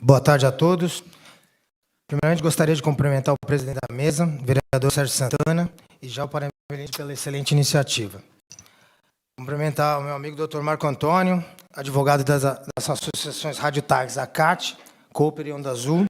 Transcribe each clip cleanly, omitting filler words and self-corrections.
Boa tarde a todos. Primeiramente, gostaria de cumprimentar o presidente da mesa, o vereador Sérgio Santana, e já o parabenizar pela excelente iniciativa. Cumprimentar o meu amigo Dr. Marco Antônio, advogado das associações Rádio Táxi, ACAT, Cooper e Onda Azul.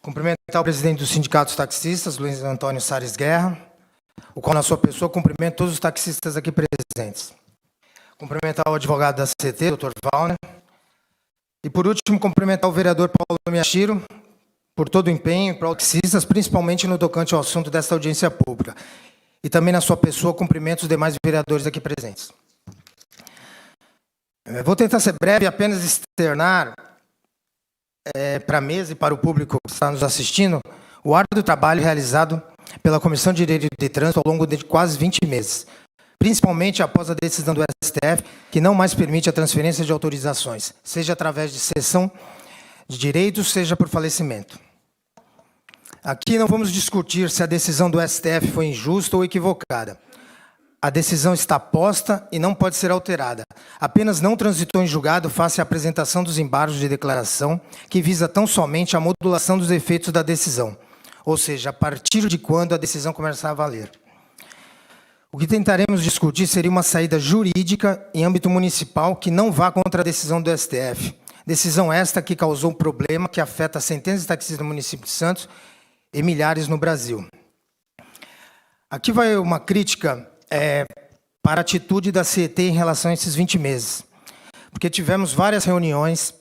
Cumprimentar o presidente dos sindicatos taxistas, Luiz Antônio Sares Guerra, o qual, na sua pessoa, cumprimento todos os taxistas aqui presentes. Cumprimentar o advogado da CT, Dr. Valner. E, por último, cumprimentar o vereador Paulo Miyashiro por todo o empenho para os taxistas, principalmente no tocante ao assunto desta audiência pública. E também, na sua pessoa, cumprimento os demais vereadores aqui presentes. Vou tentar ser breve e apenas externar para a mesa e para o público que está nos assistindo o árduo trabalho realizado pela Comissão de Direito de Trânsito ao longo de quase 20 meses, principalmente após a decisão do STF, que não mais permite a transferência de autorizações, seja através de cessão de direitos, seja por falecimento. Aqui não vamos discutir se a decisão do STF foi injusta ou equivocada. A decisão está posta e não pode ser alterada. Apenas não transitou em julgado face à apresentação dos embargos de declaração, que visa tão somente a modulação dos efeitos da decisão, ou seja, a partir de quando a decisão começar a valer. O que tentaremos discutir seria uma saída jurídica em âmbito municipal que não vá contra a decisão do STF. Decisão esta que causou um problema que afeta centenas de taxistas do município de Santos e milhares no Brasil. Aqui vai uma crítica para a atitude da CET em relação a esses 20 meses. Porque tivemos várias reuniões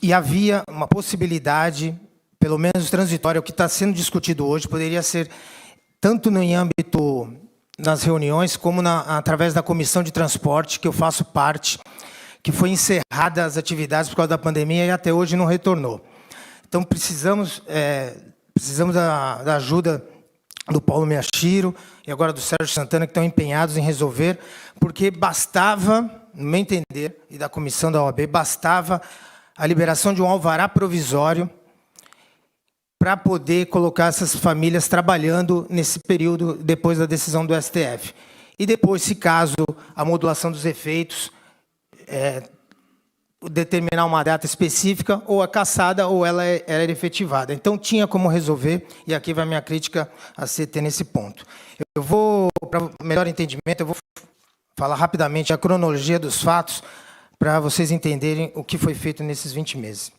e havia uma possibilidade, pelo menos transitória, o que está sendo discutido hoje poderia ser tanto no âmbito nas reuniões, como através da comissão de transporte, que eu faço parte, que foi encerrada as atividades por causa da pandemia e até hoje não retornou. Então, precisamos da ajuda do Paulo Miyashiro e agora do Sérgio Santana, que estão empenhados em resolver, porque bastava, no meu entender, e da comissão da OAB, bastava a liberação de um alvará provisório para poder colocar essas famílias trabalhando nesse período depois da decisão do STF. E depois, se caso a modulação dos efeitos determinar uma data específica, ou a cassada, ou ela era efetivada. Então, tinha como resolver, e aqui vai a minha crítica a CT nesse ponto. Eu vou, para melhor entendimento, eu vou falar rapidamente a cronologia dos fatos, para vocês entenderem o que foi feito nesses 20 meses.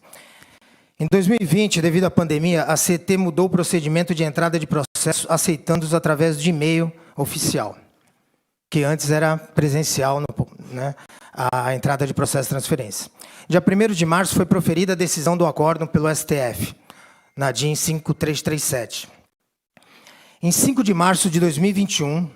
Em 2020, devido à pandemia, a CT mudou o procedimento de entrada de processo, aceitando-os através de e-mail oficial, que antes era presencial, a entrada de processo de transferência. Dia 1º de março foi proferida a decisão do acórdão pelo STF, na DIN 5337. Em 5 de março de 2021,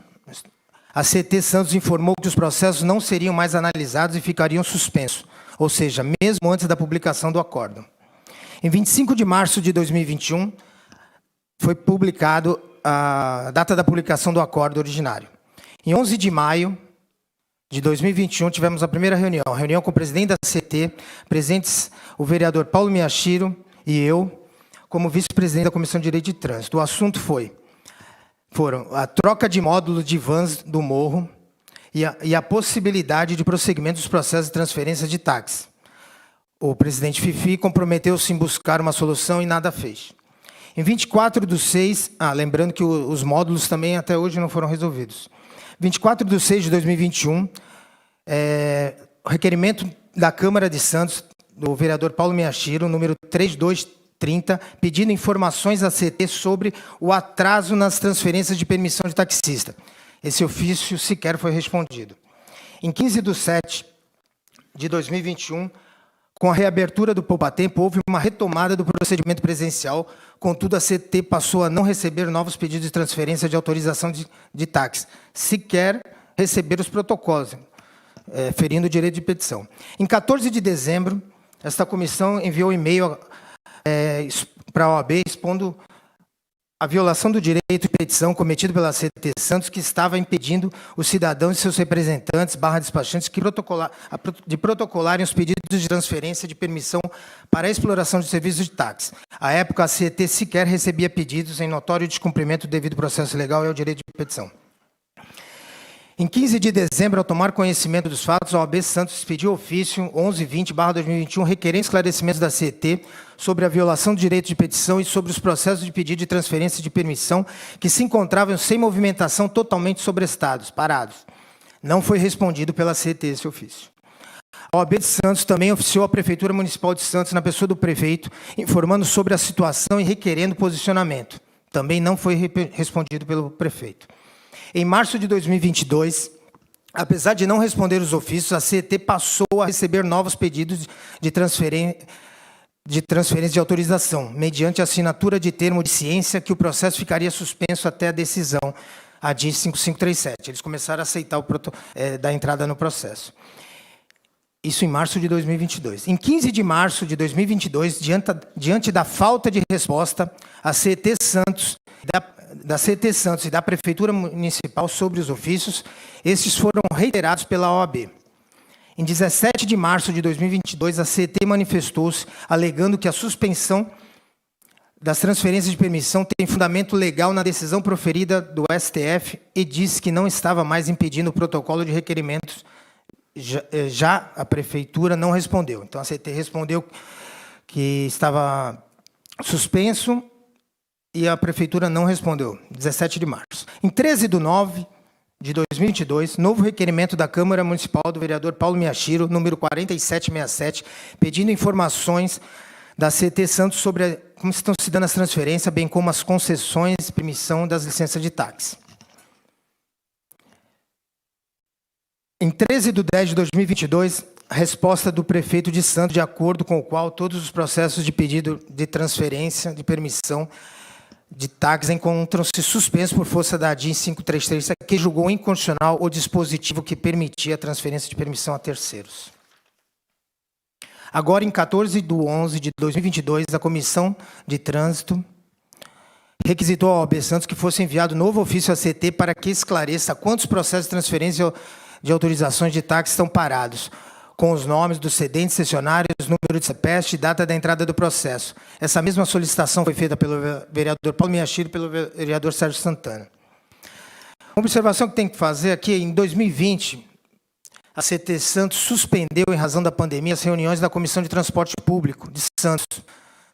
a CT Santos informou que os processos não seriam mais analisados e ficariam suspensos, ou seja, mesmo antes da publicação do acórdão. Em 25 de março de 2021, foi publicado a data da publicação do acórdão originário. Em 11 de maio de 2021, tivemos a primeira reunião com o presidente da CT, presentes o vereador Paulo Miyashiro e eu, como vice-presidente da Comissão de Direito de Trânsito. O assunto foram a troca de módulos de vans do morro e a possibilidade de prosseguimento dos processos de transferência de táxi. O presidente Fifi comprometeu-se em buscar uma solução e nada fez. Em 24/6, lembrando que os módulos também até hoje não foram resolvidos. 24/6 de 2021, o requerimento da Câmara de Santos, do vereador Paulo Miyashiro, número 3230, pedindo informações à CT sobre o atraso nas transferências de permissão de taxista. Esse ofício sequer foi respondido. Em 15/7 de 2021, com a reabertura do poupatempo, houve uma retomada do procedimento presencial, contudo, a CT passou a não receber novos pedidos de transferência de autorização de táxi, sequer receber os protocolos, ferindo o direito de petição. Em 14 de dezembro, esta comissão enviou e-mail para a OAB expondo a violação do direito de petição cometido pela CT Santos, que estava impedindo os cidadãos e seus representantes, despachantes, de protocolarem os pedidos de transferência de permissão para a exploração de serviços de táxi. À época, a CT sequer recebia pedidos em notório descumprimento do devido processo legal e ao direito de petição. Em 15 de dezembro, ao tomar conhecimento dos fatos, a OAB Santos expediu ofício 1120/2021, requerendo esclarecimentos da CET sobre a violação do direito de petição e sobre os processos de pedido de transferência de permissão que se encontravam sem movimentação, totalmente sobrestados, parados. Não foi respondido pela CET esse ofício. A OAB de Santos também oficiou a Prefeitura Municipal de Santos, na pessoa do prefeito, informando sobre a situação e requerendo posicionamento. Também não foi respondido pelo prefeito. Em março de 2022, apesar de não responder os ofícios, a CET passou a receber novos pedidos de transferência de autorização, mediante a assinatura de termo de ciência que o processo ficaria suspenso até a decisão, a DIN 5537. Eles começaram a aceitar da entrada no processo. Isso em março de 2022. Em 15 de março de 2022, diante da falta de resposta, a CET Santos, da CET Santos e da Prefeitura Municipal sobre os ofícios, estes foram reiterados pela OAB. Em 17 de março de 2022, a CET manifestou-se, alegando que a suspensão das transferências de permissão tem fundamento legal na decisão proferida do STF e disse que não estava mais impedindo o protocolo de requerimentos. Já a Prefeitura não respondeu. Então, a CET respondeu que estava suspenso e a Prefeitura não respondeu, 17 de março. Em 13 de nove de 2022, novo requerimento da Câmara Municipal do vereador Paulo Miyashiro, número 4767, pedindo informações da CET Santos sobre como estão se dando as transferências, bem como as concessões e permissão das licenças de táxi. Em 13 de 10 de 2022, a resposta do prefeito de Santos, de acordo com o qual todos os processos de pedido de transferência, de permissão de táxi encontram-se suspensos por força da DIN 533, que julgou inconstitucional o dispositivo que permitia a transferência de permissão a terceiros. Agora, em 14 de 11 de 2022, a Comissão de Trânsito requisitou ao OAB Santos que fosse enviado novo ofício à CET para que esclareça quantos processos de transferência de autorizações de táxi estão parados, com os nomes dos cedentes, cessionários, número de CPF e data da entrada do processo. Essa mesma solicitação foi feita pelo vereador Paulo Miyashiro e pelo vereador Sérgio Santana. Uma observação que tem que fazer aqui, em 2020, a CET Santos suspendeu, em razão da pandemia, as reuniões da Comissão de Transporte Público de Santos,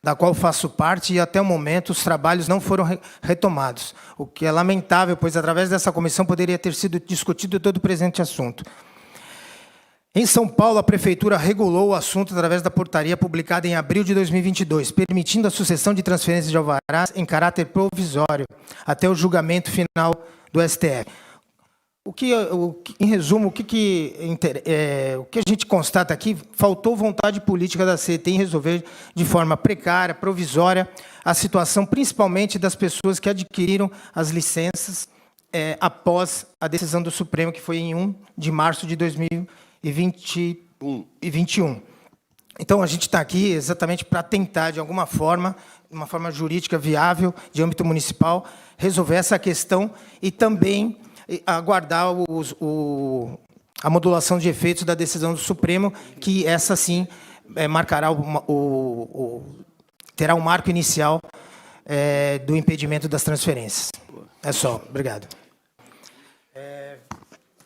da qual faço parte, e até o momento os trabalhos não foram retomados, o que é lamentável, pois através dessa comissão poderia ter sido discutido todo o presente assunto. Em São Paulo, a Prefeitura regulou o assunto através da portaria publicada em abril de 2022, permitindo a sucessão de transferências de alvarás em caráter provisório, até o julgamento final do STF. Em resumo, o que a gente constata aqui, faltou vontade política da CET em resolver de forma precária, provisória, a situação principalmente das pessoas que adquiriram as licenças após a decisão do Supremo, que foi em 1 de março de 2021. Então, a gente está aqui exatamente para tentar, de alguma forma, uma forma jurídica viável, de âmbito municipal, resolver essa questão e também aguardar a modulação de efeitos da decisão do Supremo, que essa sim marcará terá um marco inicial do impedimento das transferências. É só. Obrigado.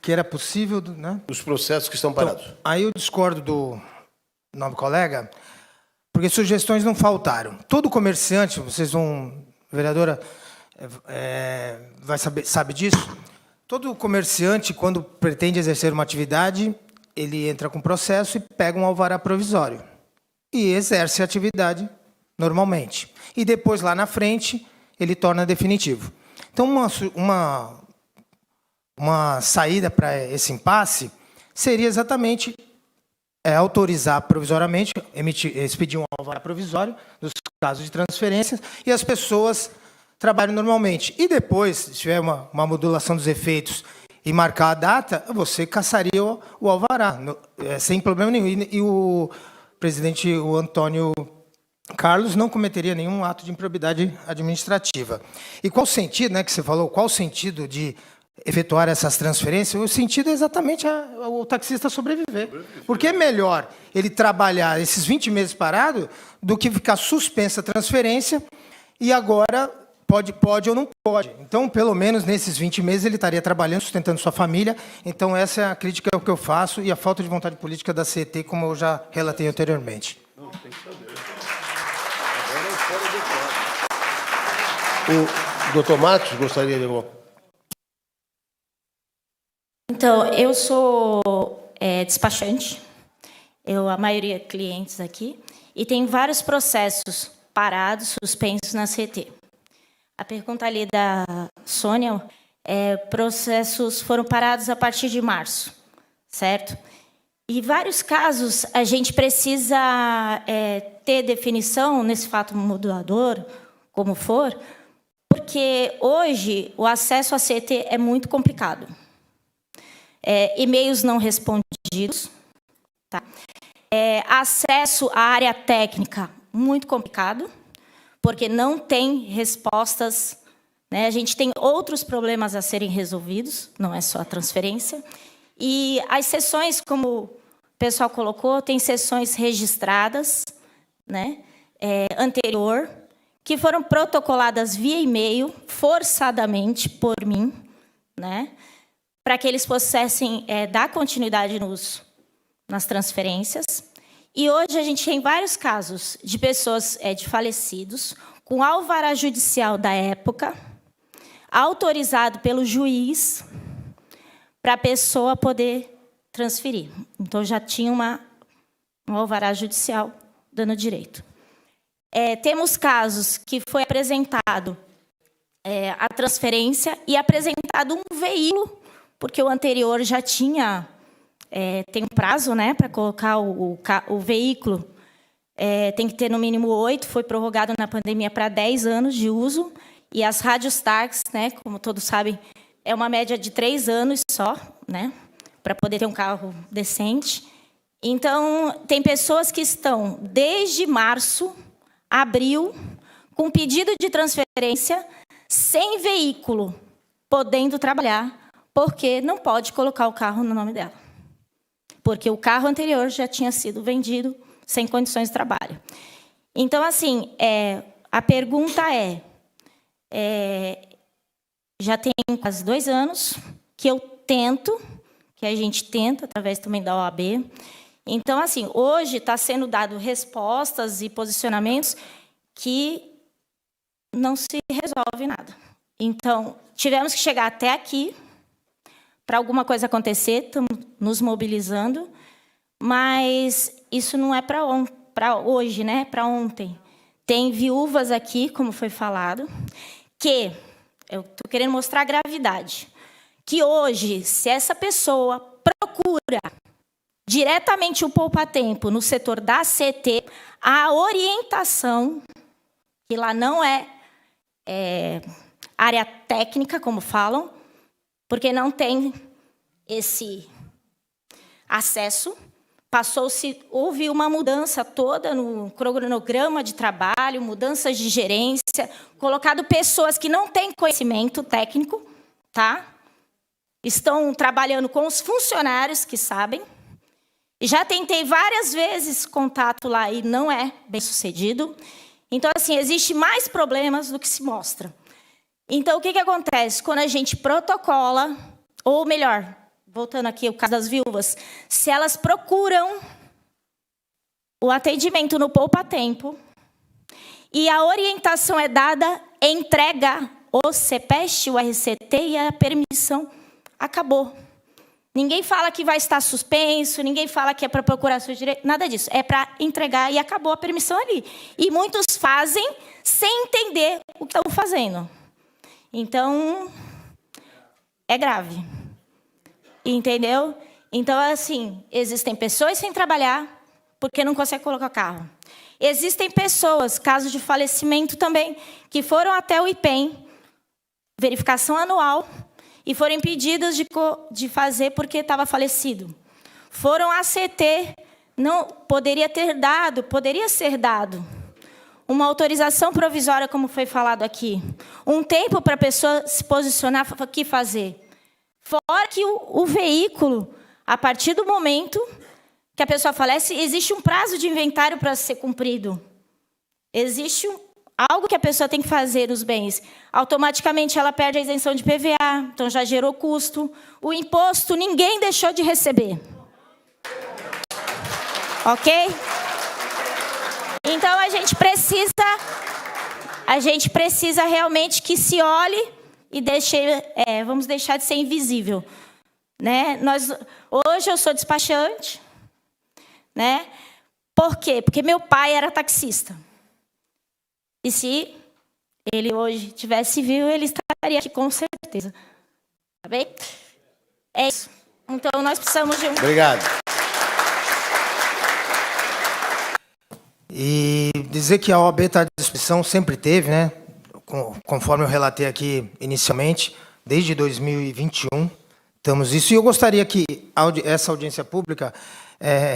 Que era possível, né? Os processos que estão parados. Então, aí eu discordo do nobre colega, porque sugestões não faltaram. Todo comerciante, vereadora, sabe disso? Todo comerciante, quando pretende exercer uma atividade, ele entra com processo e pega um alvará provisório. E exerce a atividade normalmente. E depois, lá na frente, ele torna definitivo. Então, uma saída para esse impasse seria exatamente autorizar provisoriamente, expedir um alvará provisório nos casos de transferências e as pessoas trabalham normalmente. E depois, se tiver uma modulação dos efeitos e marcar a data, você cassaria o alvará, sem problema nenhum. E o presidente, o Antônio Carlos, não cometeria nenhum ato de improbidade administrativa. E qual o sentido, né, que você falou, qual o sentido de efetuar essas transferências? O sentido é exatamente o taxista sobreviver. Porque é melhor ele trabalhar esses 20 meses parado do que ficar suspensa a transferência e agora Pode ou não pode. Então, pelo menos nesses 20 meses, ele estaria trabalhando, sustentando sua família. Então, essa é a crítica que eu faço e a falta de vontade política da CET, como eu já relatei anteriormente. Não, tem que saber. Agora é fora do quadro. O doutor Matos gostaria de alguma... Então, eu sou despachante, a maioria clientes aqui, e tem vários processos parados, suspensos na CET. A pergunta ali da Sônia, processos foram parados a partir de março, certo? E vários casos a gente precisa ter definição nesse fato modulador, como for, porque hoje o acesso à CET é muito complicado. E-mails não respondidos, tá? Acesso à área técnica, muito complicado, porque não tem respostas, né? A gente tem outros problemas a serem resolvidos, não é só a transferência. E as sessões, como o pessoal colocou, tem sessões registradas, né? Anterior, que foram protocoladas via e-mail, forçadamente por mim, né? Para que eles pudessem dar continuidade nas transferências. E hoje a gente tem vários casos de pessoas, de falecidos, com alvará judicial da época, autorizado pelo juiz, para a pessoa poder transferir. Então, já tinha um alvará judicial dando direito. Temos casos que foi apresentado a transferência e apresentado um veículo, porque o anterior já tinha... tem um prazo, né, para colocar o veículo, tem que ter no mínimo 8, foi prorrogado na pandemia para 10 anos de uso, e as radiostáticas, né, como todos sabem, é uma média de 3 anos só, né, para poder ter um carro decente. Então, tem pessoas que estão desde março, abril, com pedido de transferência, sem veículo, podendo trabalhar, porque não pode colocar o carro no nome dela. Porque o carro anterior já tinha sido vendido sem condições de trabalho. Então, assim, a pergunta já tem quase 2 anos que a gente tenta, através também da OAB. Então, assim, hoje está sendo dado respostas e posicionamentos que não se resolve nada. Então, tivemos que chegar até aqui, para alguma coisa acontecer, estamos nos mobilizando, mas isso não é para hoje, né? Para ontem. Tem viúvas aqui, como foi falado, que eu estou querendo mostrar a gravidade, que hoje, se essa pessoa procura diretamente o poupa-tempo no setor da CET, a orientação, que lá não é área técnica, como falam, porque não tem esse acesso, houve uma mudança toda no cronograma de trabalho, mudanças de gerência, colocado pessoas que não têm conhecimento técnico, tá? Estão trabalhando com os funcionários que sabem. E já tentei várias vezes contato lá e não é bem sucedido. Então, assim, existe mais problemas do que se mostra. Então, o que acontece? Quando a gente protocola, ou melhor, voltando aqui ao caso das viúvas, se elas procuram o atendimento no poupa-tempo e a orientação é dada, entrega o CPEST, o RCT e a permissão, acabou. Ninguém fala que vai estar suspenso, ninguém fala que é para procurar seu direito, nada disso. É para entregar e acabou a permissão ali. E muitos fazem sem entender o que estão fazendo. Então, é grave. Entendeu? Então, assim, existem pessoas sem trabalhar porque não conseguem colocar carro. Existem pessoas, casos de falecimento também, que foram até o IPEM, verificação anual, e foram impedidas de fazer porque estava falecido. Foram à CT, não poderia ser dado uma autorização provisória, como foi falado aqui. Um tempo para a pessoa se posicionar, o que fazer. Fora que o veículo, a partir do momento que a pessoa falece, existe um prazo de inventário para ser cumprido. Existe algo que a pessoa tem que fazer nos bens, automaticamente ela perde a isenção de PVA, então já gerou custo. O imposto ninguém deixou de receber. Ok? Então a gente precisa realmente que se olhe e vamos deixar de ser invisível, né? Hoje eu sou despachante, né? Por quê? Porque meu pai era taxista. E se ele hoje tivesse vivo, ele estaria aqui com certeza. Tá bem? É isso. Então nós precisamos de um... Obrigado. E dizer que a OAB está à disposição, sempre teve, né? Conforme eu relatei aqui inicialmente, desde 2021, estamos isso. E eu gostaria que essa audiência pública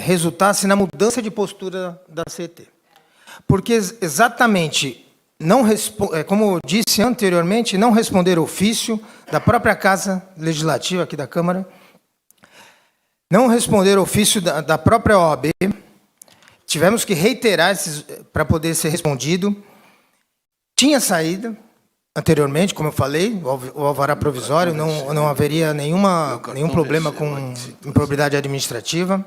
resultasse na mudança de postura da CET. Porque exatamente, como eu disse anteriormente, não responder ofício da própria Casa Legislativa, aqui da Câmara, não responder ofício da própria OAB, tivemos que reiterar para poder ser respondido. Tinha saída anteriormente, como eu falei, o alvará provisório, não haveria nenhum problema com improbidade administrativa.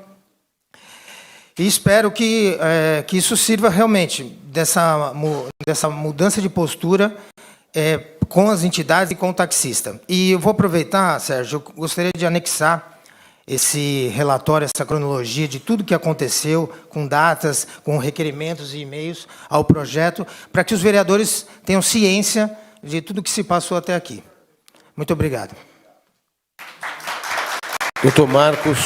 E espero que isso sirva realmente dessa mudança de postura com as entidades e com o taxista. E eu vou aproveitar, Sérgio, eu gostaria de anexar esse relatório, essa cronologia de tudo que aconteceu, com datas, com requerimentos e e-mails ao projeto, para que os vereadores tenham ciência de tudo que se passou até aqui. Muito obrigado. Doutor Marcos.